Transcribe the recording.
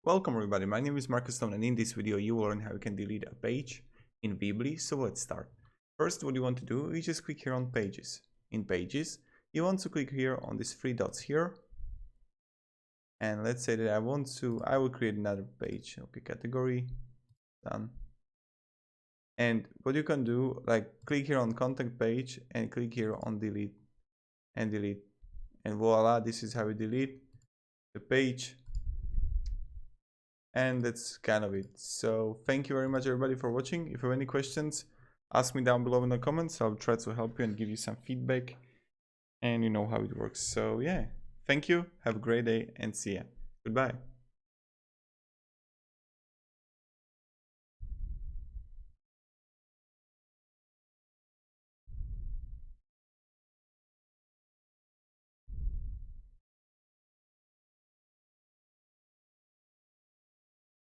Welcome everybody, my name is Marcus Stone and in this video you will learn how you can delete a page in Weebly. So let's start. First, what you want to do is just click here on pages. In pages, you want to click here on these three dots here. And let's say that I will create another page. Okay, category, done. And what you can do, like click here on contact page and click here on delete and delete. And voila, this is how you delete the page. And that's kind of it. So thank you very much everybody for watching. If you have any questions, ask me down below in the comments. I'll try to help you and give you some feedback, and you know how it works. So yeah, thank you, have a great day and see ya. Goodbye.